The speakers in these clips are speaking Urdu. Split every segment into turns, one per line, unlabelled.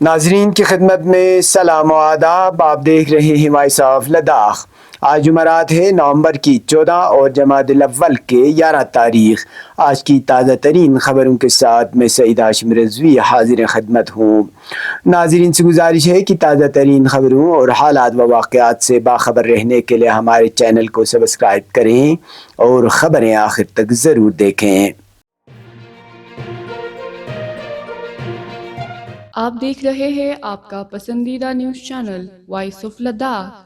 ناظرین کی خدمت میں سلام و آداب. آپ دیکھ رہے ہیں وائس آف لداخ. آج جمعرات ہے نومبر کی 14 اور جمادی الاول کے 11 تاریخ. آج کی تازہ ترین خبروں کے ساتھ میں سعید ہاشم رضوی حاضر خدمت ہوں. ناظرین سے گزارش ہے کہ تازہ ترین خبروں اور حالات و واقعات سے باخبر رہنے کے لیے ہمارے چینل کو سبسکرائب کریں اور خبریں آخر تک ضرور دیکھیں.
آپ دیکھ رہے ہیں آپ کا پسندیدہ news channel voice of Ladakh.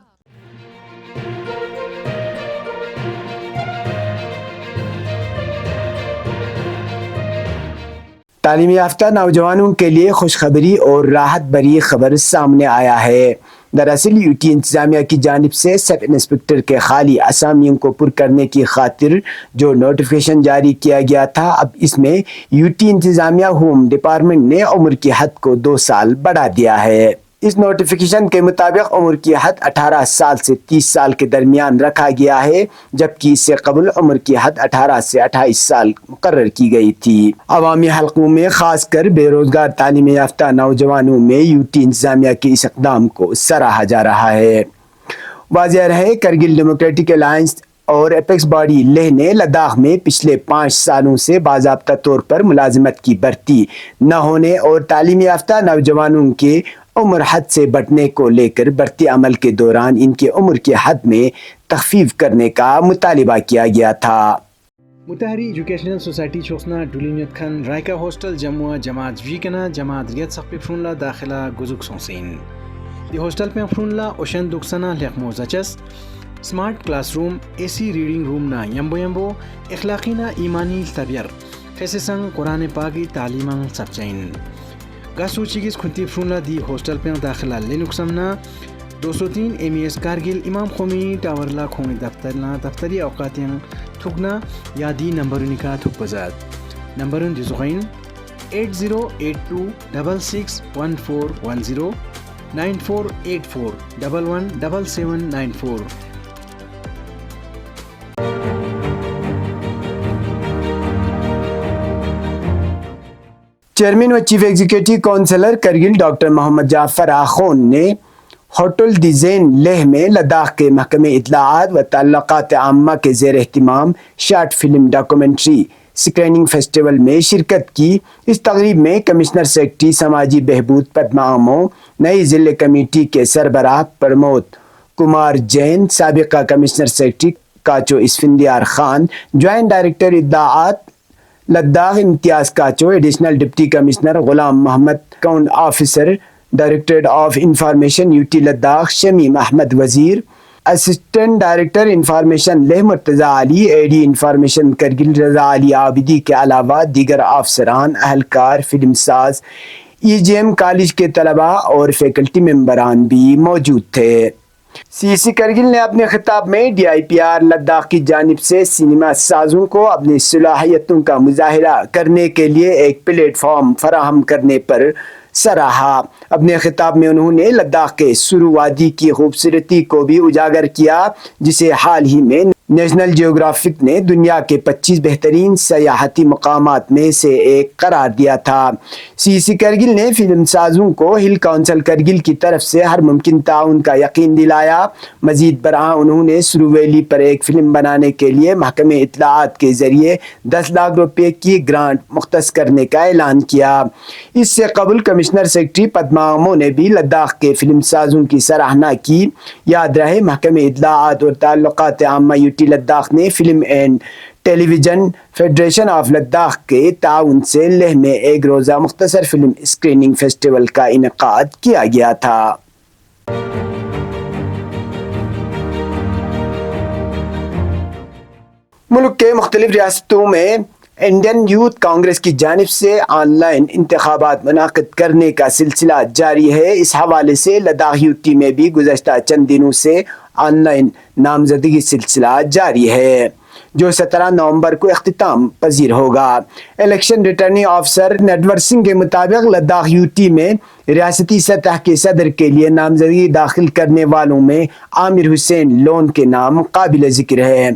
تعلیم یافتہ نوجوانوں کے لیے خوشخبری اور راحت بھری خبر سامنے آیا ہے. دراصل یو ٹی انتظامیہ کی جانب سے سب انسپکٹر کے خالی اسامیوں کو پر کرنے کی خاطر جو نوٹیفیکیشن جاری کیا گیا تھا، اب اس میں یو ٹی انتظامیہ ہوم ڈپارٹمنٹ نے عمر کی حد کو 2 سال بڑھا دیا ہے. اس نوٹیفیکیشن کے مطابق عمر کی حد 18 سال سے 30 سال کے درمیان رکھا گیا ہے، جبکہ اس سے قبل عمر کی حد 18 سے 28 سال مقرر کی گئی تھی. عوامی حلقوں میں خاص کر بے روزگار تعلیم یافتہ نوجوانوں میں یو ٹی انتظامیہ کے اس اقدام کو سراہا جا رہا ہے. واضح رہے، کرگل ڈیموکریٹک الائنس اور ایپیکس باڈی لیہ نے لداخ میں پچھلے 5 سالوں سے باضابطہ طور پر ملازمت کی بھرتی نہ ہونے اور تعلیم یافتہ نوجوانوں کے عمر حد سے بڑھنے کو لے کر بھرتی عمل کے دوران ان کی عمر کی حد میں تخفیف کرنے کا مطالبہ کیا گیا تھا.
متحری ایجوکیشنل سوسائٹی چوسنا ڈولینیت کھن رائکا ہاسٹل جمع جماعت ویکنا جماعت ریت سخت فرونلا داخلہ گزک سونسین دی ہاسٹل پہ فرونلا اوشن دکسنا لیخمو زچس سمارٹ کلاس روم اے سی ریڈنگ روم نا یمبو اخلاقی نا ایمانی تبیر خیسے سنگ قرآن پاکی تعلیم سبچین گاسوچی کس کھنتی فرونلا دی ہاسٹل پہ داخلہ لینکسمنا 203 MES کارگل امام خمینی ٹاورلا کھونی دفتری اوقاتیں تھکنا یا دی نمبرونی کا تھک بزاد نمبرون دی زغین 8082 661410 9484 117794.
چیئرمین و chief executive councillor Kargil doctor Mohammad Jafar Akhoon نے ہوٹل دی زین لیہ میں لداخ کے محکمہ اطلاعات و تعلقات عامہ کے زیر اہتمام short film documentary screening festival میں شرکت کی. اس تقریب میں کمشنر سیکرٹری سماجی بہبود پدما امو، نئی ضلع کمیٹی کے سربراہ پرمود کمار جین، سابقہ commissioner secretary Kacho Asfandyar Khan, joint director اطلاعات Ladakh Imtiaz Kacho, additional deputy commissioner Ghulam Mohammad, account officer directorate of information U T Ladakh Shamim Ahmed Wazir, assistant director information Leh Murtaza Ali, A D information Kargil Raza Ali Abidi کے علاوہ دیگر افسران، اہلکار، فلم ساز، EGM کالج کے طلباء اور فیکلٹی ممبران بھی موجود تھے. CEC کرگل نے اپنے خطاب میں DIPR لداخ کی جانب سے سینما سازوں کو اپنی صلاحیتوں کا مظاہرہ کرنے کے لیے ایک پلیٹ فارم فراہم کرنے پر سراہا. اپنے خطاب میں انہوں نے لداخ کے سرو وادی کی خوبصورتی کو بھی اجاگر کیا، جسے حال ہی میں نیشنل جیوگرافک نے دنیا کے 25 بہترین سیاحتی مقامات میں سے ایک قرار دیا تھا. CEC کرگل نے فلم سازوں کو ہل کونسل کرگل کی طرف سے ہر ممکن تعاون کا یقین دلایا. مزید برآں انہوں نے سرو ویلی پر ایک فلم بنانے کے لیے محکمہ اطلاعات کے ذریعے 10 لاکھ روپے کی گرانٹ مختص کرنے کا اعلان کیا. اس سے قبل کمشنر سیکرٹری پدما امو نے بھی لداخ کے فلم سازوں کی سراہنا کی. یاد رہے، محکمہ اطلاعات اور تعلقات عامہ یو ٹی لداخ نے film and television federation of Ladakh کے تعاون سے لیہ میں ایک روزہ مختصر فلم اسکریننگ فیسٹیول کا انعقاد کیا گیا تھا. ملک کے مختلف ریاستوں میں انڈین یوتھ کانگریس کی جانب سے آن لائن انتخابات منعقد کرنے کا سلسلہ جاری ہے. اس حوالے سے لداخ یو ٹی میں بھی گزشتہ چند دنوں سے آن لائن نامزدگی سلسلہ جاری ہے، جو 17 نومبر کو اختتام پذیر ہوگا. Election returning officer Natwar Singh کے مطابق لداخ یو ٹی میں ریاستی سطح کے صدر کے لیے نامزدگی داخل کرنے والوں میں عامر حسین لون کے نام قابل ذکر ہے.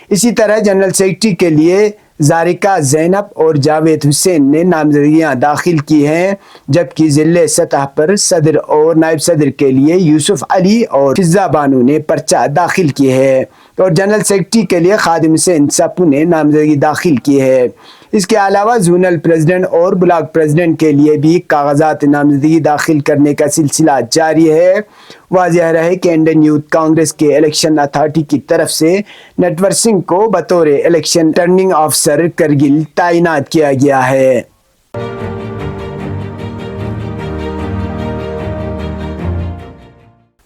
اسی طرح جنرل سیکرٹری کے لیے زارکا زینب اور جاوید حسین نے نامزدگیاں داخل کی ہیں، جبکہ ضلع سطح پر صدر اور نائب صدر کے لیے یوسف علی اور فضہ بانو نے پرچہ داخل کی ہے، اور جنرل سیکرٹری کے لیے خادم حسین سپو نے نامزدگی داخل کی ہے۔ اس کے علاوہ زونل پریزیڈنٹ اور بلاک پریزیڈنٹ کے لیے بھی کاغذات نامزدگی داخل کرنے کا سلسلہ جاری ہے۔ واضح رہے کہ انڈین یوتھ کانگریس کے الیکشن اتھارٹی کی طرف سے نٹور سنگھ کو بطور الیکشن ریٹرننگ آفیسر کرگل تعینات کیا گیا ہے۔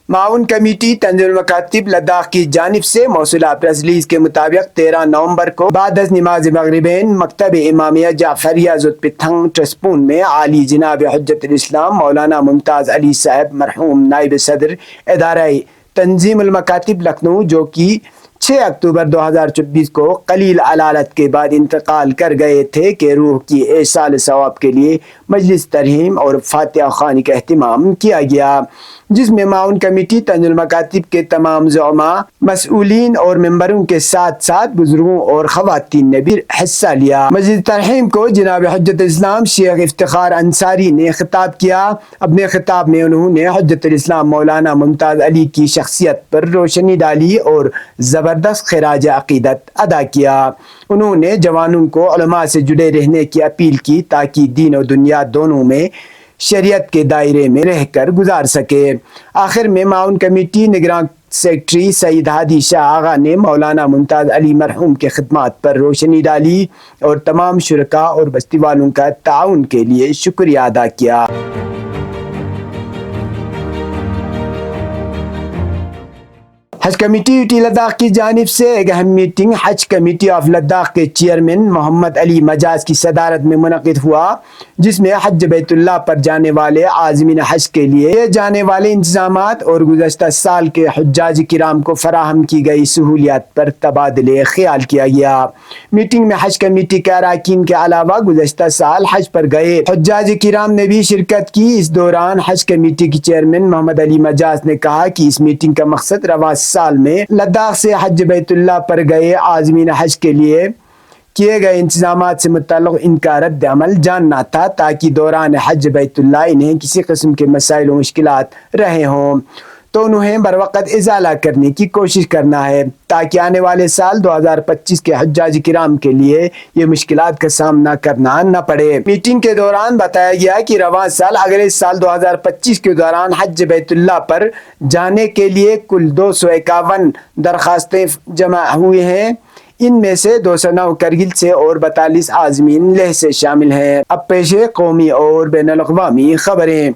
معاون کمیٹی تنظیم المکاتب لداخ کی جانب سے موصولہ پریس ریلیز کے مطابق 13 نومبر کو بعد از نماز مغربین مکتب امامیہ جعفریہ زودپتھنگ ٹرسپون میں عالی جناب حجت الاسلام مولانا ممتاز علی صاحب مرحوم نائب صدر ادارہ تنظیم المکاتب لکھنؤ، جو کہ 6 اکتوبر 2024 کو قلیل علالت کے بعد انتقال کر گئے تھے، کہ روح کی ایصال ثواب کے لیے مجلس ترحیم اور فاتحہ خوانی کا اہتمام کیا گیا، جس میں معاون کمیٹی تنظیم المکاتب کے تمام زعماء، مسئولین اور ممبروں کے ساتھ ساتھ بزرگوں اور خواتین نے بھی حصہ لیا۔ مجلس ترحیم کو جناب حجت الاسلام شیخ افتخار انصاری نے خطاب کیا۔ اپنے خطاب میں انہوں نے حجت الاسلام مولانا ممتاز علی کی شخصیت پر روشنی ڈالی اور زبردست خراج عقیدت ادا کیا۔ انہوں نے جوانوں کو علماء سے جڑے رہنے کی اپیل کی تاکہ دین و دنیا دونوں میں شریعت کے دائرے میں رہ کر گزار سکے۔ آخر میں معاون کمیٹی نگراں سیکرٹری سعید ہادی شاہ آغا نے مولانا ممتاز علی مرحوم کے خدمات پر روشنی ڈالی اور تمام شرکاء اور بستی والوں کا تعاون کے لیے شکریہ ادا کیا۔ حج کمیٹی یوٹی لداخ کی جانب سے ایک اہم meeting Hajj committee of Ladakh کے چیئرمین محمد علی مجاز کی صدارت میں منعقد ہوا، جس میں حج بیت اللہ پر جانے والے عازمین حج کے لیے جانے والے انتظامات اور گزشتہ سال کے حجاج کرام کو فراہم کی گئی سہولیات پر تبادلہ خیال کیا گیا۔ میٹنگ میں حج کمیٹی کے اراکین کے علاوہ گزشتہ سال حج پر گئے حجاج کرام نے بھی شرکت کی۔ اس دوران حج کمیٹی کے چیئرمین محمد علی مجاز نے کہا کہ اس میٹنگ کا مقصد رواں سال میں لداخ سے حج بیت اللہ پر گئے عازمین حج کے لیے کیے گئے انتظامات سے متعلق ان کا رد عمل جاننا تھا، تاکہ دوران حج بیت اللہ انہیں کسی قسم کے مسائل و مشکلات رہے ہوں تو انہیں بروقت ازالہ کرنے کی کوشش کرنا ہے، تاکہ آنے والے سال 2025 کے حجاج کرام کے لیے یہ مشکلات کا سامنا کرنا نہ پڑے۔ میٹنگ کے دوران بتایا گیا کہ رواں سال اگلے سال 2025 کے دوران حج بیت اللہ پر جانے کے لیے کل 251 درخواستیں جمع ہوئی ہیں۔ ان میں سے 209 کرگل سے اور 42 عازمین لیہ سے شامل ہیں۔ اب پیش ہے قومی اور بین الاقوامی خبریں۔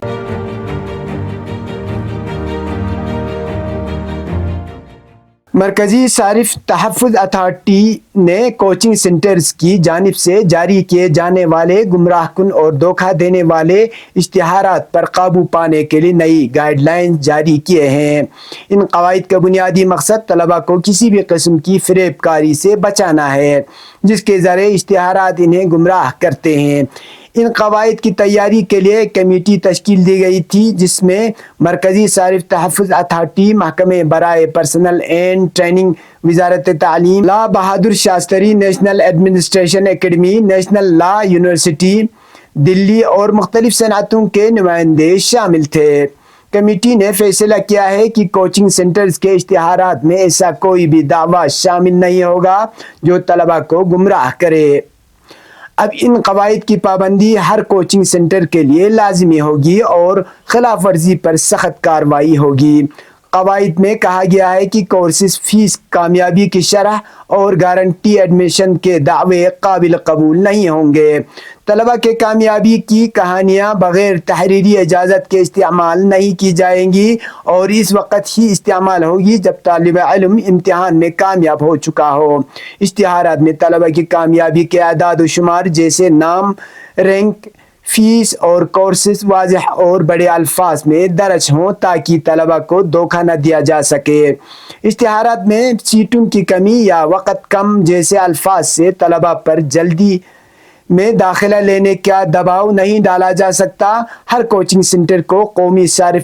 مرکزی صارف تحفظ اتھارٹی نے کوچنگ سینٹرز کی جانب سے جاری کیے جانے والے گمراہ کن اور دھوکہ دینے والے اشتہارات پر قابو پانے کے لیے نئی گائیڈ لائنز جاری کیے ہیں۔ ان قواعد کا بنیادی مقصد طلباء کو کسی بھی قسم کی فریب کاری سے بچانا ہے، جس کے ذریعے اشتہارات انہیں گمراہ کرتے ہیں۔ ان قواعد کی تیاری کے لیے ایک کمیٹی تشکیل دی گئی تھی، جس میں مرکزی صارف تحفظ اتھارٹی، محکمہ برائے پرسنل اینڈ ٹریننگ، وزارت تعلیم، Lal Bahadur Shastri national administration academy, national law university Delhi اور مختلف صنعتوں کے نمائندے شامل تھے۔ کمیٹی نے فیصلہ کیا ہے کہ کوچنگ سینٹرز کے اشتہارات میں ایسا کوئی بھی دعویٰ شامل نہیں ہوگا جو طلباء کو گمراہ کرے۔ اب ان قواعد کی پابندی ہر کوچنگ سینٹر کے لیے لازمی ہوگی اور خلاف ورزی پر سخت کارروائی ہوگی۔ قواعد میں کہا گیا ہے کہ کورسز فیس، کامیابی کی شرح اور گارنٹی ایڈمیشن کے دعوے قابل قبول نہیں ہوں گے۔ طلباء کے کامیابی کی کہانیاں بغیر تحریری اجازت کے استعمال نہیں کی جائیں گی اور اس وقت ہی استعمال ہوگی جب طالب علم امتحان میں کامیاب ہو چکا ہو۔ اشتہارات میں طلباء کی کامیابی کے اعداد و شمار جیسے نام، رینک، فیس اور کورسز واضح اور بڑے الفاظ میں درج ہوں تاکہ طلباء کو دھوکہ نہ دیا جا سکے۔ اشتہارات میں سیٹوں کی کمی یا وقت کم جیسے الفاظ سے طلباء پر جلدی میں داخلہ لینے کا دباؤ نہیں ڈالا جا سکتا۔ ہر کوچنگ سینٹر کو قومی صارف